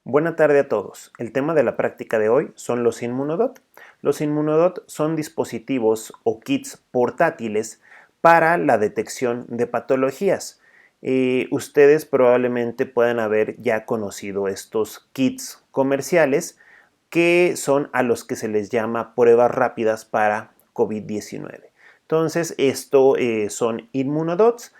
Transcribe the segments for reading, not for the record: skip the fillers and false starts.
Buena tarde a todos. El tema de la práctica de hoy son los Immunodot. Los Immunodot son dispositivos o kits portátiles para la detección de patologías. Ustedes probablemente puedan haber ya conocido estos kits comerciales que son a los que se les llama pruebas rápidas para COVID-19. Entonces, esto son Immunodots.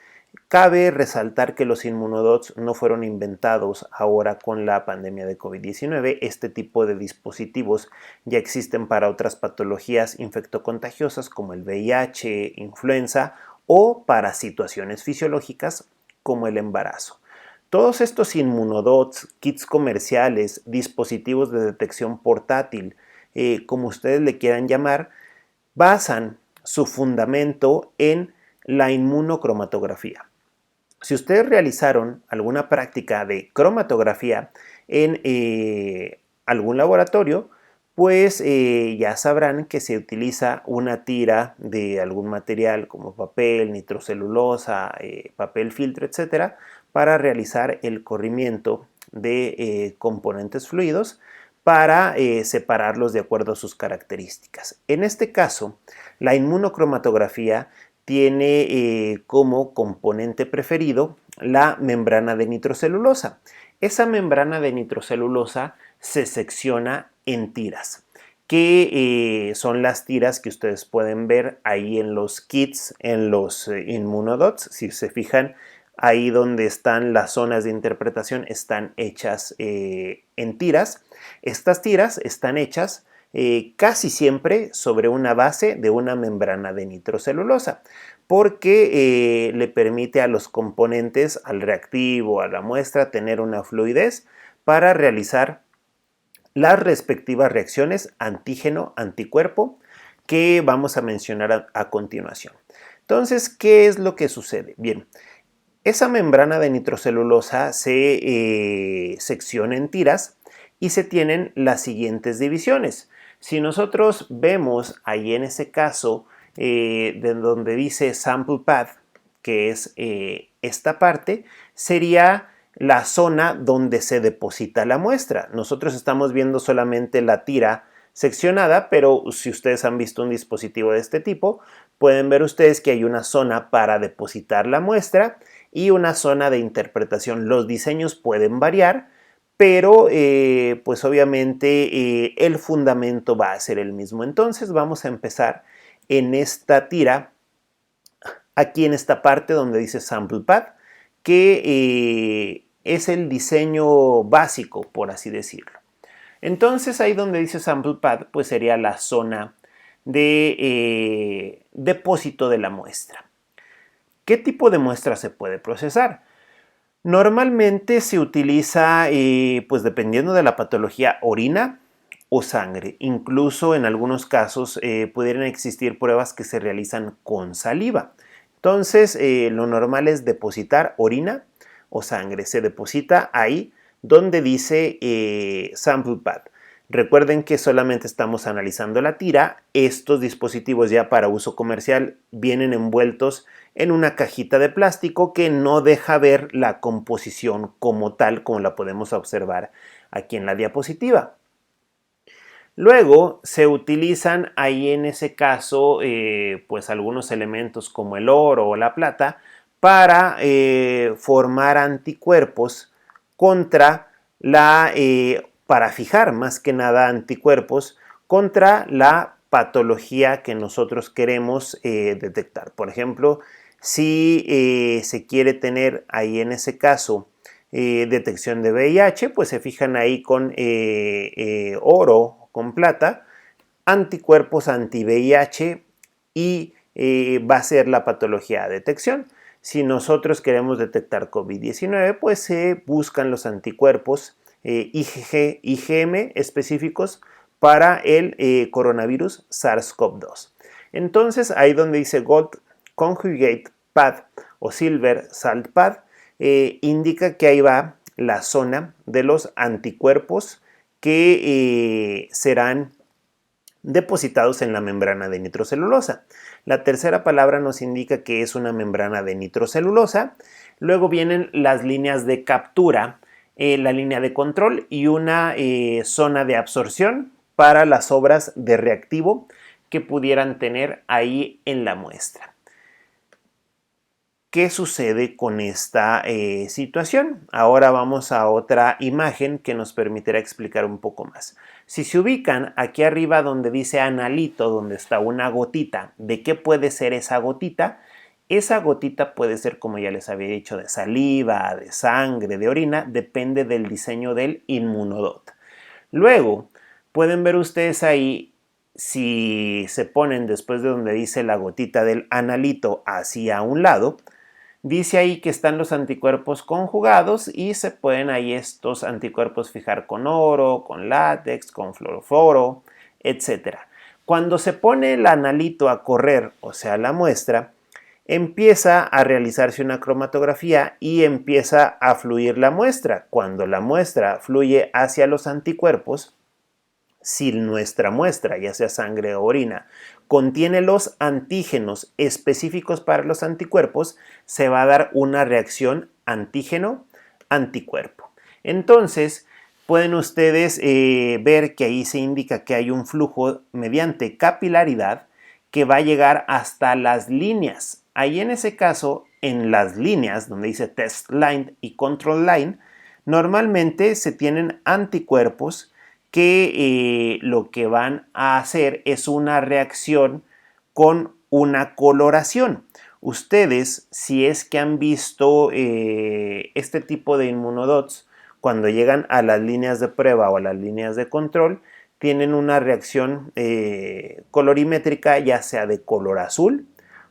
Cabe resaltar que los Immunodots no fueron inventados ahora con la pandemia de COVID-19. Este tipo de dispositivos ya existen para otras patologías infectocontagiosas como el VIH, influenza o para situaciones fisiológicas como el embarazo. Todos estos Immunodots, kits comerciales, dispositivos de detección portátil, como ustedes le quieran llamar, basan su fundamento en la inmunocromatografía. Si ustedes realizaron alguna práctica de cromatografía en algún laboratorio, pues ya sabrán que se utiliza una tira de algún material como papel, nitrocelulosa, papel filtro, etcétera, para realizar el corrimiento de componentes fluidos para separarlos de acuerdo a sus características. En este caso, la inmunocromatografía tiene como componente preferido la membrana de nitrocelulosa. Esa membrana de nitrocelulosa se secciona en tiras, que son las tiras que ustedes pueden ver ahí en los kits, en los Immunodots. Si se fijan, ahí donde están las zonas de interpretación están hechas en tiras. Estas tiras están hechas casi siempre sobre una base de una membrana de nitrocelulosa, porque le permite a los componentes, al reactivo, a la muestra, tener una fluidez para realizar las respectivas reacciones antígeno-anticuerpo que vamos a mencionar a continuación. Entonces, ¿qué es lo que sucede? Bien, esa membrana de nitrocelulosa se secciona en tiras y se tienen las siguientes divisiones. Si nosotros vemos ahí en ese caso de donde dice sample pad, que es esta parte, sería la zona donde se deposita la muestra. Nosotros estamos viendo solamente la tira seccionada, pero si ustedes han visto un dispositivo de este tipo, pueden ver ustedes que hay una zona para depositar la muestra y una zona de interpretación. Los diseños pueden variar, pero pues obviamente el fundamento va a ser el mismo. Entonces vamos a empezar en esta tira, aquí en esta parte donde dice Sample Pad, que es el diseño básico, por así decirlo. Entonces ahí donde dice Sample Pad, pues sería la zona de depósito de la muestra. ¿Qué tipo de muestra se puede procesar? Normalmente se utiliza, pues dependiendo de la patología, orina o sangre. Incluso en algunos casos pudieran existir pruebas que se realizan con saliva. Entonces, lo normal es depositar orina o sangre. Se deposita ahí donde dice Sample Pad. Recuerden que solamente estamos analizando la tira. Estos dispositivos ya para uso comercial vienen envueltos en una cajita de plástico que no deja ver la composición como tal, como la podemos observar aquí en la diapositiva. Luego se utilizan ahí en ese caso pues algunos elementos como el oro o la plata para formar anticuerpos contra la para fijar más que nada anticuerpos contra la patología que nosotros queremos detectar. Por ejemplo, si se quiere tener ahí en ese caso detección de VIH, pues se fijan ahí con oro, con plata, anticuerpos anti-VIH y va a ser la patología de detección. Si nosotros queremos detectar COVID-19, pues se buscan los anticuerpos IgG, IgM específicos para el coronavirus SARS-CoV-2. Entonces, ahí donde dice Gold Conjugate Pad o Silver Salt Pad, indica que ahí va la zona de los anticuerpos que serán depositados en la membrana de nitrocelulosa. La tercera palabra nos indica que es una membrana de nitrocelulosa. Luego vienen las líneas de captura la línea de control y una zona de absorción para las obras de reactivo que pudieran tener ahí en la muestra. ¿Qué sucede con esta situación? Ahora vamos a otra imagen que nos permitirá explicar un poco más. Si se ubican aquí arriba donde dice analito, donde está una gotita, ¿de qué puede ser esa gotita? Esa gotita puede ser, como ya les había dicho, de saliva, de sangre, de orina, depende del diseño del inmunodot. Luego, pueden ver ustedes ahí, si se ponen después de donde dice la gotita del analito hacia un lado, dice ahí que están los anticuerpos conjugados y se pueden ahí estos anticuerpos fijar con oro, con látex, con fluoroforo, etc. Cuando se pone el analito a correr, o sea, la muestra, empieza a realizarse una cromatografía y empieza a fluir la muestra. Cuando la muestra fluye hacia los anticuerpos, si nuestra muestra, ya sea sangre o orina, contiene los antígenos específicos para los anticuerpos, se va a dar una reacción antígeno-anticuerpo. Entonces, pueden ustedes ver que ahí se indica que hay un flujo mediante capilaridad que va a llegar hasta las líneas. Ahí en ese caso, en las líneas donde dice test line y control line, normalmente se tienen anticuerpos que lo que van a hacer es una reacción con una coloración. Ustedes, si es que han visto este tipo de inmunodots, cuando llegan a las líneas de prueba o a las líneas de control, tienen una reacción colorimétrica, ya sea de color azul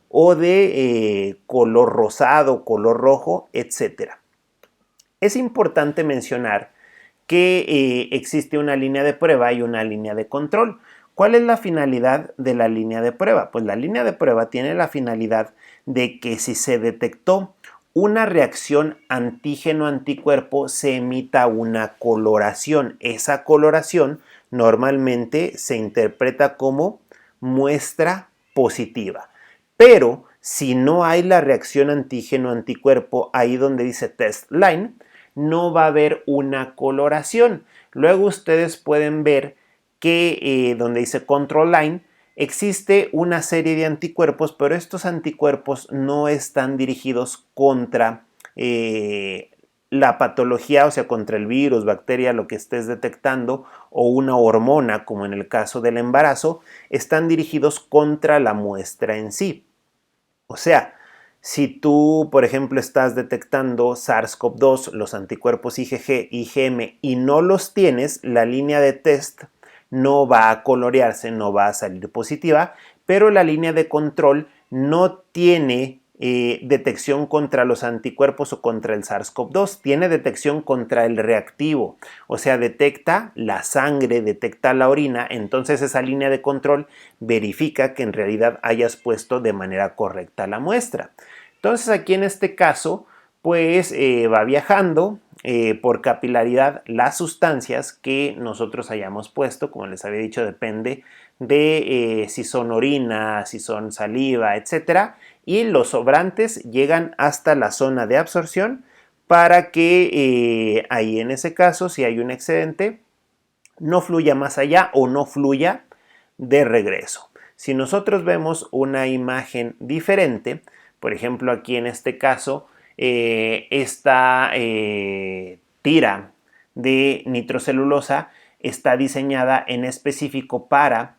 o de color rosado, color rojo, etc. Es importante mencionar que existe una línea de prueba y una línea de control. ¿Cuál es la finalidad de la línea de prueba? Pues la línea de prueba tiene la finalidad de que si se detectó una reacción antígeno-anticuerpo, se emita una coloración. Esa coloración normalmente se interpreta como muestra positiva. Pero si no hay la reacción antígeno-anticuerpo, ahí donde dice test line, no va a haber una coloración. Luego ustedes pueden ver que donde dice control line existe una serie de anticuerpos, pero estos anticuerpos no están dirigidos contra la patología, o sea, contra el virus, bacteria, lo que estés detectando, o una hormona, como en el caso del embarazo, están dirigidos contra la muestra en sí. O sea, si tú, por ejemplo, estás detectando SARS-CoV-2, los anticuerpos IgG, IgM y no los tienes, la línea de test no va a colorearse, no va a salir positiva, pero la línea de control no tiene detección contra los anticuerpos o contra el SARS-CoV-2, tiene detección contra el reactivo, o sea, detecta la sangre, detecta la orina, entonces esa línea de control verifica que en realidad hayas puesto de manera correcta la muestra. Entonces aquí en este caso, pues va viajando por capilaridad las sustancias que nosotros hayamos puesto, como les había dicho, depende de si son orina, si son saliva, etcétera, y los sobrantes llegan hasta la zona de absorción para que ahí en ese caso, si hay un excedente, no fluya más allá o no fluya de regreso. Si nosotros vemos una imagen diferente, por ejemplo aquí en este caso, esta tira de nitrocelulosa está diseñada en específico para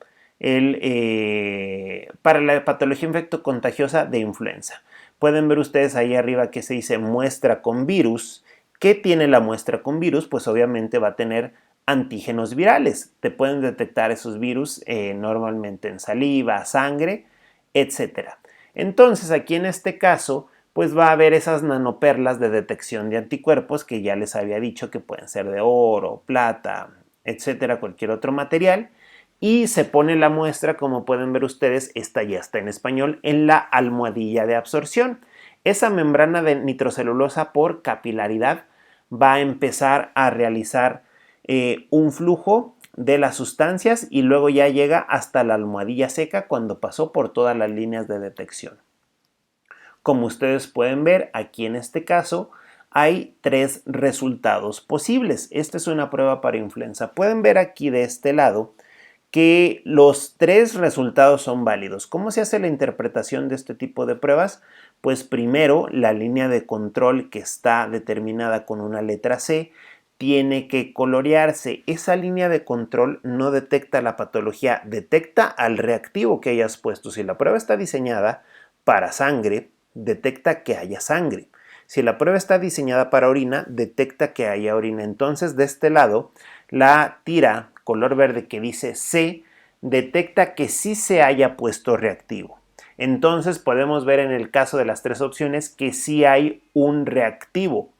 la patología infectocontagiosa de influenza. Pueden ver ustedes ahí arriba que se dice muestra con virus. ¿Qué tiene la muestra con virus? Pues obviamente va a tener antígenos virales. Te pueden detectar esos virus normalmente en saliva, sangre, etc. Entonces aquí en este caso pues va a haber esas nanoperlas de detección de anticuerpos que ya les había dicho que pueden ser de oro, plata, etcétera, cualquier otro material. Y se pone la muestra, como pueden ver ustedes, esta ya está en español, en la almohadilla de absorción. Esa membrana de nitrocelulosa por capilaridad va a empezar a realizar un flujo de las sustancias y luego ya llega hasta la almohadilla seca cuando pasó por todas las líneas de detección. Como ustedes pueden ver, aquí en este caso hay 3 resultados posibles. Esta es una prueba para influenza. Pueden ver aquí de este lado que los 3 resultados son válidos. ¿Cómo se hace la interpretación de este tipo de pruebas? Pues primero, la línea de control que está determinada con una letra C tiene que colorearse. Esa línea de control no detecta la patología, detecta al reactivo que hayas puesto. Si la prueba está diseñada para sangre, detecta que haya sangre. Si la prueba está diseñada para orina, detecta que haya orina. Entonces, de este lado, la tira color verde que dice C detecta que sí se haya puesto reactivo. Entonces, podemos ver en el caso de las 3 opciones que sí hay un reactivo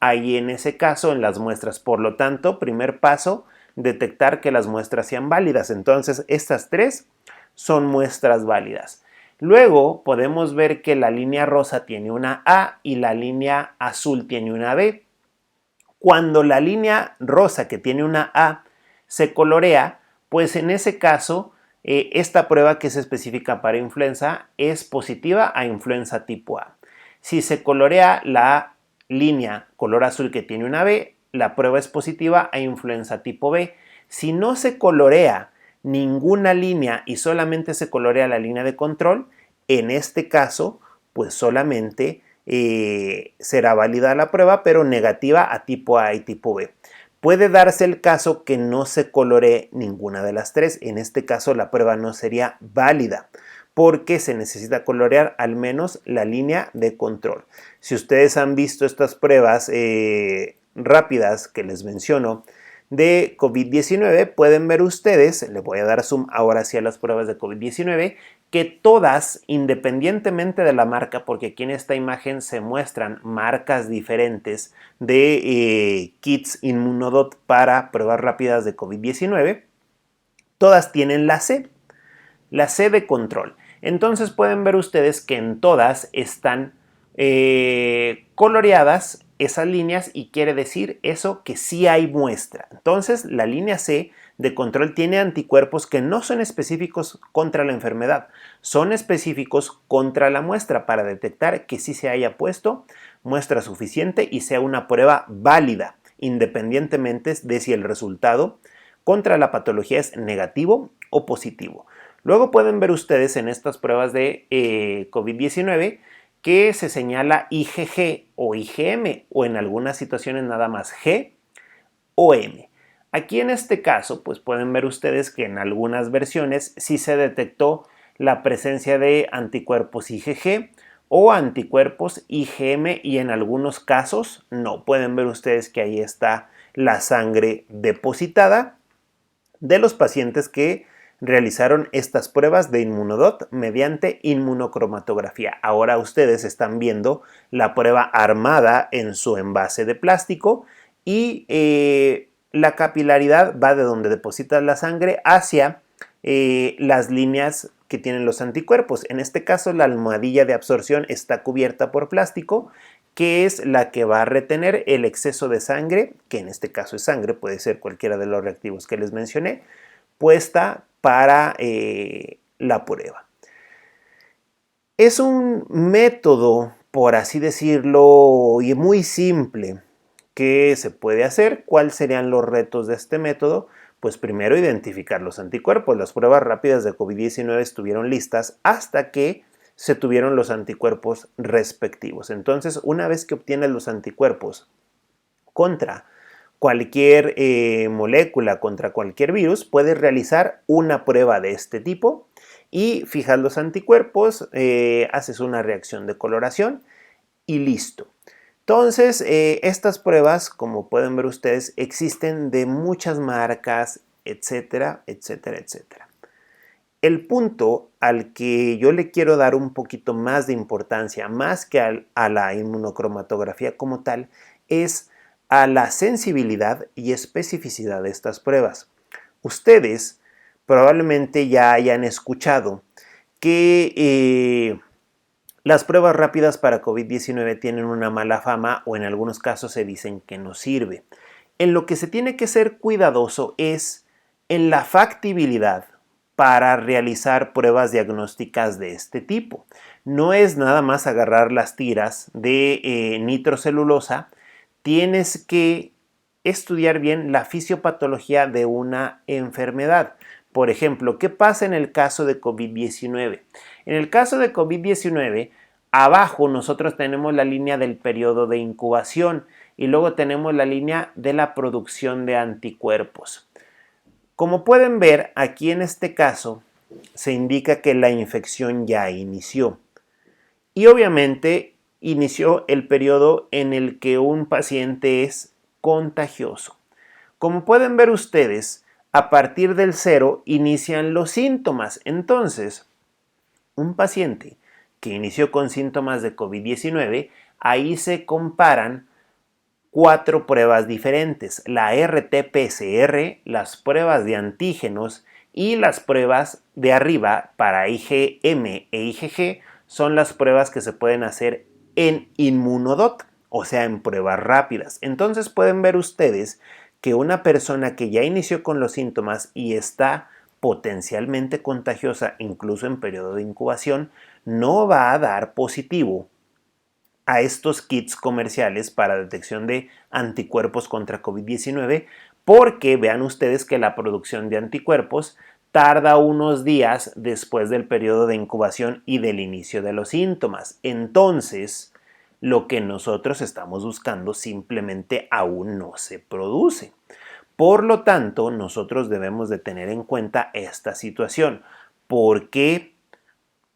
ahí en ese caso en las muestras. Por lo tanto, primer paso, detectar que las muestras sean válidas. Entonces, estas 3 son muestras válidas. Luego podemos ver que la línea rosa tiene una A y la línea azul tiene una B. Cuando la línea rosa que tiene una A se colorea, pues en ese caso esta prueba que es específica para influenza es positiva a influenza tipo A. Si se colorea la línea color azul que tiene una B, la prueba es positiva a influenza tipo B. Si no se colorea ninguna línea y solamente se colorea la línea de control, en este caso, pues solamente será válida la prueba, pero negativa a tipo A y tipo B. Puede darse el caso que no se coloree ninguna de las 3. En este caso, la prueba no sería válida porque se necesita colorear al menos la línea de control. Si ustedes han visto estas pruebas rápidas que les menciono de COVID-19, pueden ver ustedes, le voy a dar zoom ahora sí a las pruebas de COVID-19, que todas, independientemente de la marca, porque aquí en esta imagen se muestran marcas diferentes de kits Immunodot para pruebas rápidas de COVID-19, todas tienen la C de control. Entonces pueden ver ustedes que en todas están coloreadas esas líneas y quiere decir eso que sí hay muestra. Entonces la línea C de control tiene anticuerpos que no son específicos contra la enfermedad, son específicos contra la muestra para detectar que sí se haya puesto muestra suficiente y sea una prueba válida, independientemente de si el resultado contra la patología es negativo o positivo. Luego pueden ver ustedes en estas pruebas de COVID-19 que se señala IgG o IgM o en algunas situaciones nada más G o M. Aquí en este caso, pues pueden ver ustedes que en algunas versiones sí se detectó la presencia de anticuerpos IgG o anticuerpos IgM y en algunos casos no. Pueden ver ustedes que ahí está la sangre depositada de los pacientes que realizaron estas pruebas de Immunodot mediante inmunocromatografía. Ahora ustedes están viendo la prueba armada en su envase de plástico y la capilaridad va de donde deposita la sangre hacia las líneas que tienen los anticuerpos. En este caso, la almohadilla de absorción está cubierta por plástico, que es la que va a retener el exceso de sangre, que en este caso es sangre, puede ser cualquiera de los reactivos que les mencioné, puesta para la prueba. Es un método, por así decirlo, y muy simple que se puede hacer. ¿Cuáles serían los retos de este método? Pues primero identificar los anticuerpos. Las pruebas rápidas de COVID-19 estuvieron listas hasta que se tuvieron los anticuerpos respectivos. Entonces, una vez que obtienes los anticuerpos contra cualquier molécula, contra cualquier virus, puedes realizar una prueba de este tipo y fijas los anticuerpos, haces una reacción de coloración y listo. Entonces, estas pruebas, como pueden ver ustedes, existen de muchas marcas, etcétera, etcétera, etcétera. El punto al que yo le quiero dar un poquito más de importancia, más que a la inmunocromatografía como tal, es a la sensibilidad y especificidad de estas pruebas. Ustedes probablemente ya hayan escuchado que las pruebas rápidas para COVID-19 tienen una mala fama o en algunos casos se dicen que no sirve. En lo que se tiene que ser cuidadoso es en la factibilidad para realizar pruebas diagnósticas de este tipo. No es nada más agarrar las tiras de nitrocelulosa, tienes que estudiar bien la fisiopatología de una enfermedad. Por ejemplo, ¿qué pasa en el caso de COVID-19? En el caso de COVID-19, abajo nosotros tenemos la línea del periodo de incubación y luego tenemos la línea de la producción de anticuerpos. Como pueden ver, aquí en este caso se indica que la infección ya inició. Y obviamente inició el periodo en el que un paciente es contagioso. Como pueden ver ustedes, a partir del 0 inician los síntomas. Entonces, un paciente que inició con síntomas de COVID-19, ahí se comparan 4 pruebas diferentes: la RT-PCR, las pruebas de antígenos y las pruebas de arriba para IgM e IgG son las pruebas que se pueden hacer en Inmunodot, o sea, en pruebas rápidas. Entonces pueden ver ustedes que una persona que ya inició con los síntomas y está potencialmente contagiosa, incluso en periodo de incubación, no va a dar positivo a estos kits comerciales para detección de anticuerpos contra COVID-19, porque vean ustedes que la producción de anticuerpos tarda unos días después del periodo de incubación y del inicio de los síntomas. Entonces, lo que nosotros estamos buscando simplemente aún no se produce. Por lo tanto, nosotros debemos de tener en cuenta esta situación, porque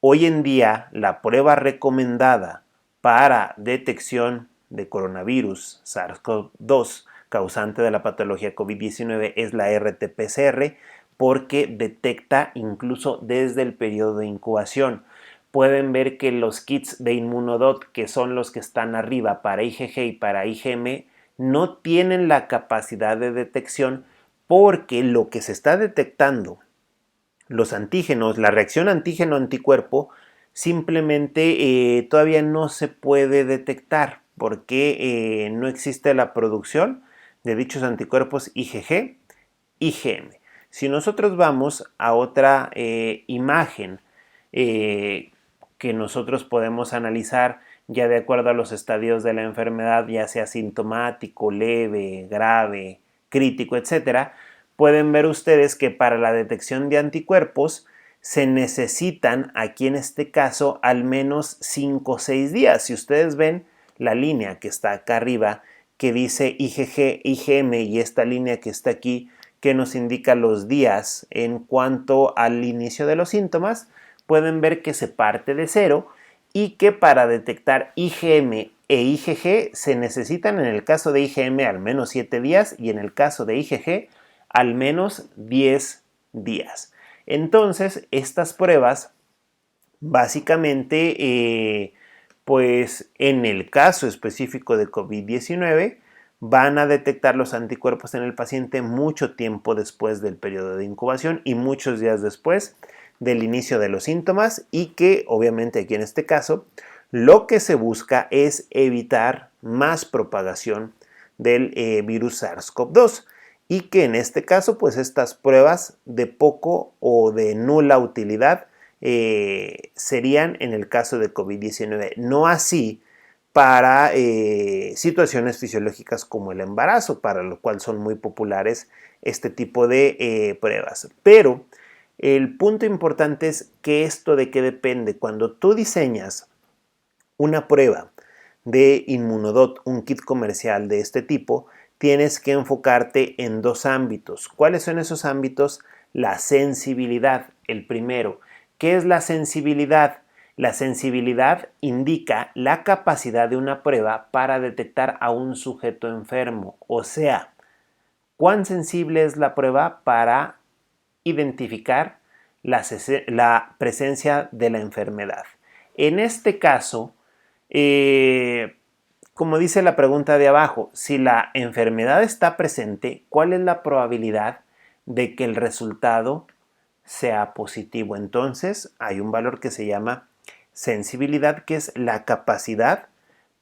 hoy en día la prueba recomendada para detección de coronavirus SARS-CoV-2 causante de la patología COVID-19 es la RT-PCR, porque detecta incluso desde el periodo de incubación. Pueden ver que los kits de Inmunodot, que son los que están arriba para IgG y para IgM, no tienen la capacidad de detección, porque lo que se está detectando, los antígenos, la reacción antígeno-anticuerpo, simplemente todavía no se puede detectar porque no existe la producción de dichos anticuerpos IgG, IgM. Si nosotros vamos a otra imagen que nosotros podemos analizar ya de acuerdo a los estadios de la enfermedad, ya sea sintomático, leve, grave, crítico, etcétera, pueden ver ustedes que para la detección de anticuerpos se necesitan, aquí en este caso, al menos 5 o 6 días. Si ustedes ven la línea que está acá arriba, que dice IgG, IgM, y esta línea que está aquí, que nos indica los días en cuanto al inicio de los síntomas, pueden ver que se parte de 0 y que para detectar IgM e IgG se necesitan, en el caso de IgM, al menos 7 días y en el caso de IgG al menos 10 días. Entonces, estas pruebas básicamente, pues en el caso específico de COVID-19, van a detectar los anticuerpos en el paciente mucho tiempo después del periodo de incubación y muchos días después del inicio de los síntomas, y que obviamente aquí en este caso lo que se busca es evitar más propagación del virus SARS-CoV-2, y que en este caso pues estas pruebas de poco o de nula utilidad serían en el caso de COVID-19, no así para situaciones fisiológicas como el embarazo, para lo cual son muy populares este tipo de pruebas. Pero el punto importante es que esto de qué depende. Cuando tú diseñas una prueba de Inmunodot, un kit comercial de este tipo, tienes que enfocarte en 2 ámbitos. ¿Cuáles son esos ámbitos? La sensibilidad, el primero. ¿Qué es la sensibilidad? La sensibilidad indica la capacidad de una prueba para detectar a un sujeto enfermo, o sea, cuán sensible es la prueba para identificar la presencia de la enfermedad. En este caso, como dice la pregunta de abajo, si la enfermedad está presente, ¿cuál es la probabilidad de que el resultado sea positivo? Entonces, hay un valor que se llama sensibilidad, que es la capacidad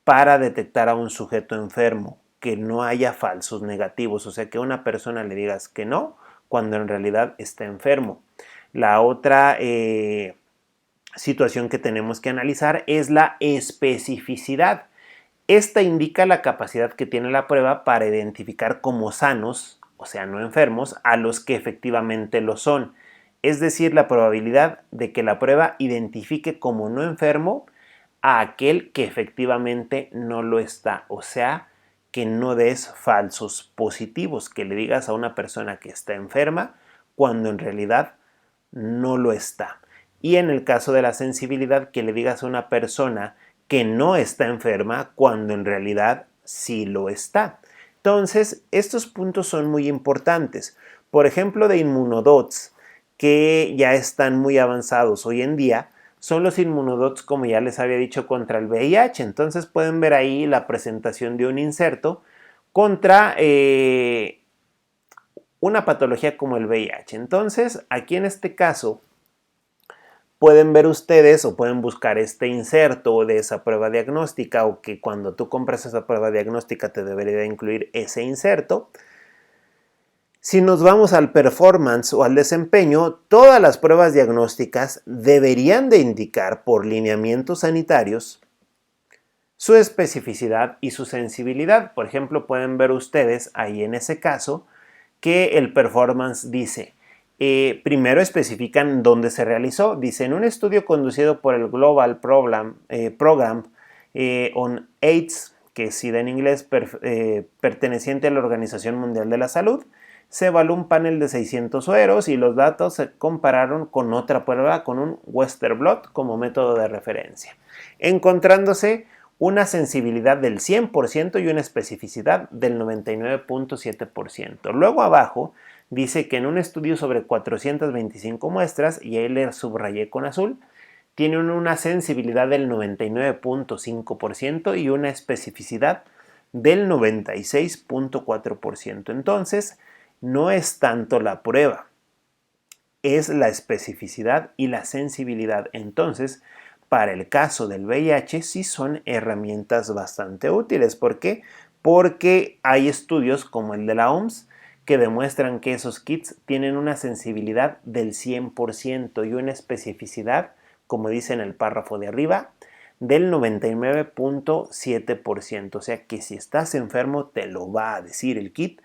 para detectar a un sujeto enfermo, que no haya falsos negativos, o sea, que a una persona le digas que no, cuando en realidad está enfermo. La otra situación que tenemos que analizar es la especificidad. Esta indica la capacidad que tiene la prueba para identificar como sanos, o sea, no enfermos, a los que efectivamente lo son. Es decir, la probabilidad de que la prueba identifique como no enfermo a aquel que efectivamente no lo está. O sea, que no des falsos positivos, que le digas a una persona que está enferma cuando en realidad no lo está. Y en el caso de la sensibilidad, que le digas a una persona que no está enferma cuando en realidad sí lo está. Entonces, estos puntos son muy importantes. Por ejemplo, de inmunodots que ya están muy avanzados hoy en día, son los inmunodots, como ya les había dicho, contra el VIH. Entonces pueden ver ahí la presentación de un inserto contra una patología como el VIH. Entonces, aquí en este caso, pueden ver ustedes o pueden buscar este inserto de esa prueba diagnóstica, o que cuando tú compras esa prueba diagnóstica te debería incluir ese inserto. Si nos vamos al performance o al desempeño, todas las pruebas diagnósticas deberían de indicar por lineamientos sanitarios su especificidad y su sensibilidad. Por ejemplo, pueden ver ustedes ahí en ese caso que el performance dice, primero especifican dónde se realizó. Dice, en un estudio conducido por el Global Program on AIDS, que es SIDA en inglés, perteneciente a la Organización Mundial de la Salud, se evaluó un panel de 600 sueros y los datos se compararon con otra prueba, con un Western blot como método de referencia, encontrándose una sensibilidad del 100% y una especificidad del 99.7%. Luego abajo dice que en un estudio sobre 425 muestras, y ahí le subrayé con azul, tiene una sensibilidad del 99.5% y una especificidad del 96.4%. Entonces, no es tanto la prueba, es la especificidad y la sensibilidad. Entonces, para el caso del VIH sí son herramientas bastante útiles. ¿Por qué? Porque hay estudios como el de la OMS que demuestran que esos kits tienen una sensibilidad del 100% y una especificidad, como dice en el párrafo de arriba, del 99.7%. O sea que si estás enfermo te lo va a decir el kit,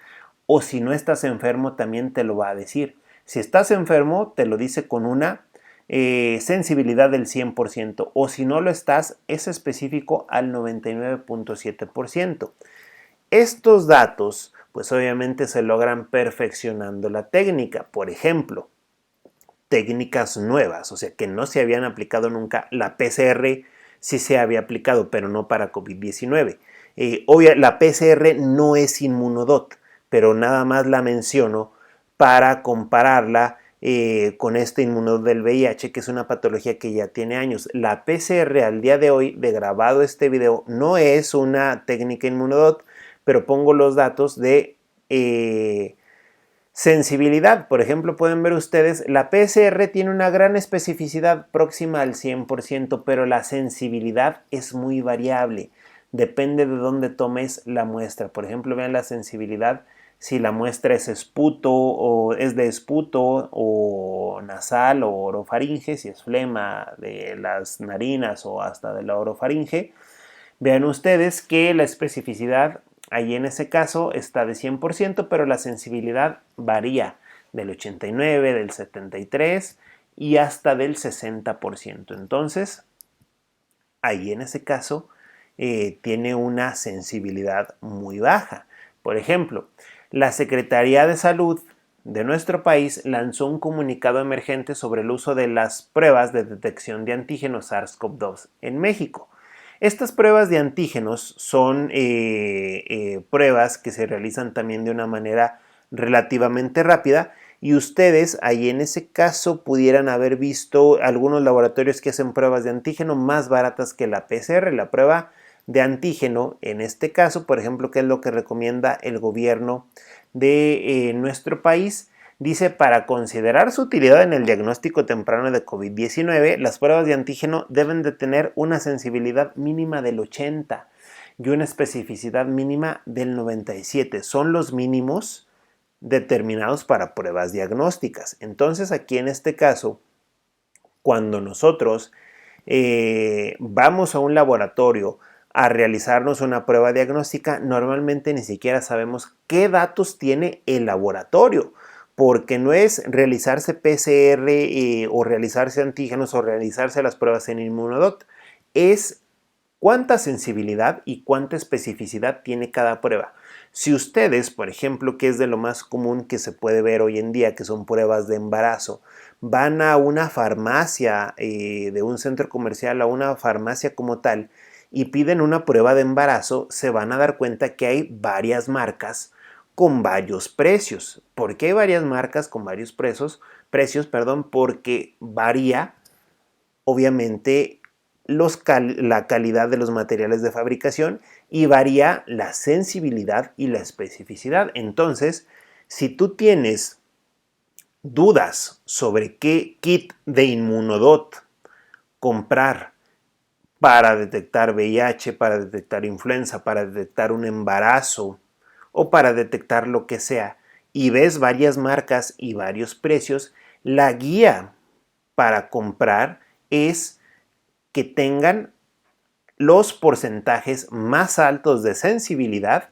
o si no estás enfermo también te lo va a decir. Si estás enfermo te lo dice con una sensibilidad del 100%, o si no lo estás, es específico al 99.7%. Estos datos, pues obviamente se logran perfeccionando la técnica. Por ejemplo, técnicas nuevas, o sea, que no se habían aplicado nunca. La PCR sí se había aplicado, pero no para COVID-19. La PCR no es inmunodot, pero nada más la menciono para compararla con este inmunodot del VIH, que es una patología que ya tiene años. La PCR al día de hoy, de grabado este video, no es una técnica inmunodot, pero pongo los datos de sensibilidad. Por ejemplo, pueden ver ustedes, la PCR tiene una gran especificidad próxima al 100%, pero la sensibilidad es muy variable. Depende de dónde tomes la muestra. Por ejemplo, vean la sensibilidad si la muestra es esputo o es de esputo o nasal o orofaringe, si es flema de las narinas o hasta de la orofaringe. Vean ustedes que la especificidad ahí en ese caso está de 100%, pero la sensibilidad varía del 89, del 73 y hasta del 60%. Entonces, ahí en ese caso tiene una sensibilidad muy baja. Por ejemplo, la Secretaría de Salud de nuestro país lanzó un comunicado emergente sobre el uso de las pruebas de detección de antígenos SARS-CoV-2 en México. Estas pruebas de antígenos son pruebas que se realizan también de una manera relativamente rápida, y ustedes ahí en ese caso pudieran haber visto algunos laboratorios que hacen pruebas de antígeno más baratas que la PCR. La prueba de antígeno, en este caso, por ejemplo, que es lo que recomienda el gobierno de nuestro país, dice, para considerar su utilidad en el diagnóstico temprano de COVID-19, las pruebas de antígeno deben de tener una sensibilidad mínima del 80 y una especificidad mínima del 97. Son los mínimos determinados para pruebas diagnósticas. Entonces aquí en este caso, cuando nosotros vamos a un laboratorio a realizarnos una prueba diagnóstica, normalmente ni siquiera sabemos qué datos tiene el laboratorio, porque no es realizarse PCR o realizarse antígenos o realizarse las pruebas en Immunodot, es cuánta sensibilidad y cuánta especificidad tiene cada prueba. Si ustedes, por ejemplo, que es de lo más común que se puede ver hoy en día, que son pruebas de embarazo, van a una farmacia de un centro comercial, a una farmacia como tal, y piden una prueba de embarazo, se van a dar cuenta que hay varias marcas con varios precios. ¿Por qué hay varias marcas con varios precios? Porque varía, obviamente, la calidad de los materiales de fabricación y varía la sensibilidad y la especificidad. Entonces, si tú tienes dudas sobre qué kit de Immunodot comprar para detectar VIH, para detectar influenza, para detectar un embarazo o para detectar lo que sea, y ves varias marcas y varios precios, la guía para comprar es que tengan los porcentajes más altos de sensibilidad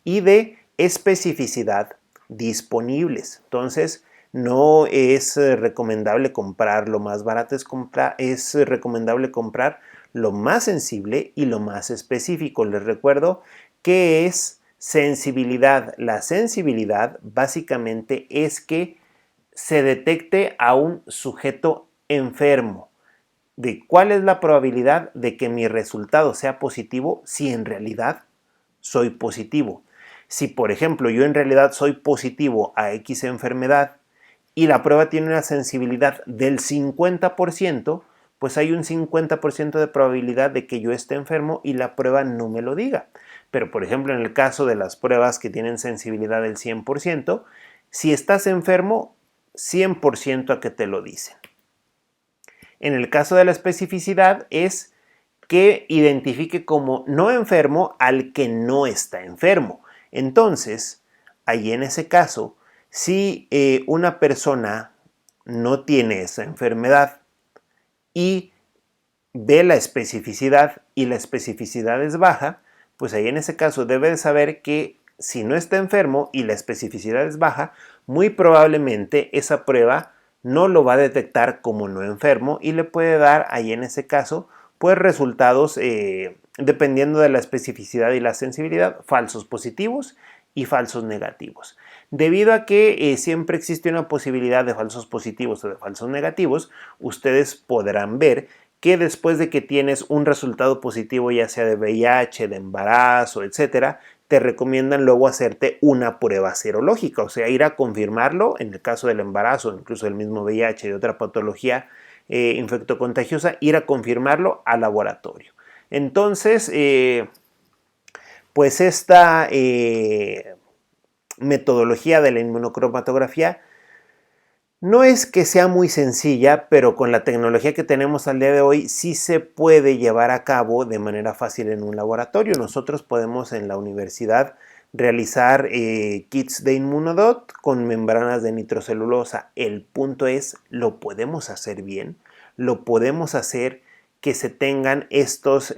y de especificidad disponibles. Entonces, no es recomendable comprar lo más barato, es recomendable comprar lo más sensible y lo más específico. Les recuerdo que es sensibilidad. La sensibilidad básicamente es que se detecte a un sujeto enfermo, de cuál es la probabilidad de que mi resultado sea positivo si en realidad soy positivo. Si, por ejemplo, yo en realidad soy positivo a X enfermedad y la prueba tiene una sensibilidad del 50%, pues hay un 50% de probabilidad de que yo esté enfermo y la prueba no me lo diga. Pero, por ejemplo, en el caso de las pruebas que tienen sensibilidad del 100%, si estás enfermo, 100% a que te lo dicen. En el caso de la especificidad es que identifique como no enfermo al que no está enfermo. Entonces, ahí en ese caso, si una persona no tiene esa enfermedad y ve la especificidad y la especificidad es baja, pues ahí en ese caso debe de saber que si no está enfermo y la especificidad es baja, muy probablemente esa prueba no lo va a detectar como no enfermo y le puede dar ahí en ese caso pues resultados dependiendo de la especificidad y la sensibilidad, falsos positivos y falsos negativos. Debido a que siempre existe una posibilidad de falsos positivos o de falsos negativos, ustedes podrán ver que después de que tienes un resultado positivo, ya sea de VIH, de embarazo, etcétera, te recomiendan luego hacerte una prueba serológica, o sea, ir a confirmarlo en el caso del embarazo, incluso del mismo VIH, de otra patología infectocontagiosa, ir a confirmarlo al laboratorio. Entonces, pues esta metodología de la inmunocromatografía no es que sea muy sencilla, pero con la tecnología que tenemos al día de hoy sí se puede llevar a cabo de manera fácil en un laboratorio. Nosotros podemos en la universidad realizar kits de Immunodot con membranas de nitrocelulosa. El punto es, lo podemos hacer bien, lo podemos hacer que se tengan estas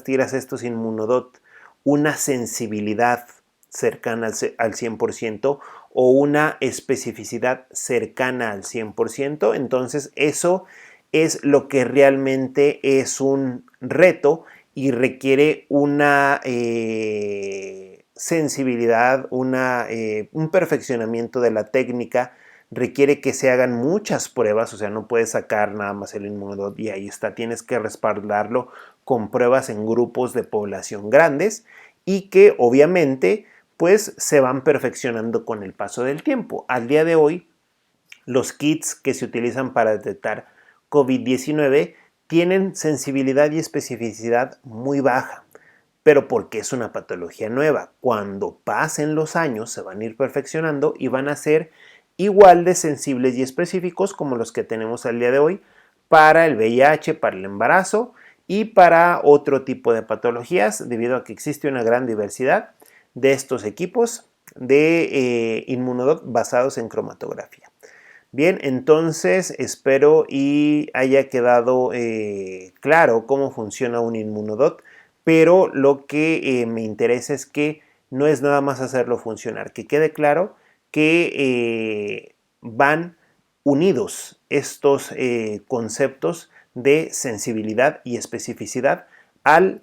tiras, estos Immunodot, una sensibilidad cercana al 100% o una especificidad cercana al 100%. Entonces eso es lo que realmente es un reto y requiere una sensibilidad, un perfeccionamiento de la técnica. Requiere que se hagan muchas pruebas, o sea, no puedes sacar nada más el Immunodot y ahí está, tienes que respaldarlo con pruebas en grupos de población grandes y que obviamente pues se van perfeccionando con el paso del tiempo. Al día de hoy, los kits que se utilizan para detectar COVID-19 tienen sensibilidad y especificidad muy baja, pero porque es una patología nueva. Cuando pasen los años se van a ir perfeccionando y van a ser igual de sensibles y específicos como los que tenemos al día de hoy para el VIH, para el embarazo y para otro tipo de patologías, debido a que existe una gran diversidad de estos equipos de Inmunodot basados en cromatografía. Bien, entonces espero y haya quedado claro cómo funciona un Inmunodot, pero lo que me interesa es que no es nada más hacerlo funcionar, que quede claro que van unidos estos conceptos de sensibilidad y especificidad al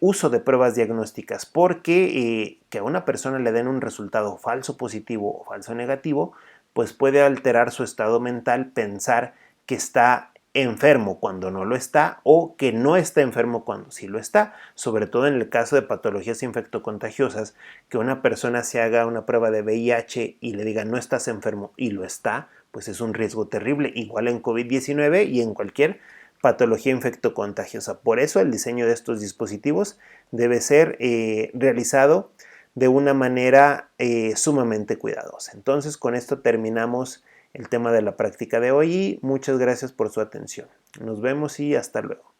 uso de pruebas diagnósticas, porque que a una persona le den un resultado falso positivo o falso negativo, pues puede alterar su estado mental, pensar que está enfermo cuando no lo está o que no está enfermo cuando sí lo está, sobre todo en el caso de patologías infectocontagiosas, que una persona se haga una prueba de VIH y le diga no estás enfermo y lo está, pues es un riesgo terrible, igual en COVID-19 y en cualquier patología infectocontagiosa. Por eso el diseño de estos dispositivos debe ser realizado de una manera sumamente cuidadosa. Entonces, con esto terminamos el tema de la práctica de hoy y muchas gracias por su atención. Nos vemos y hasta luego.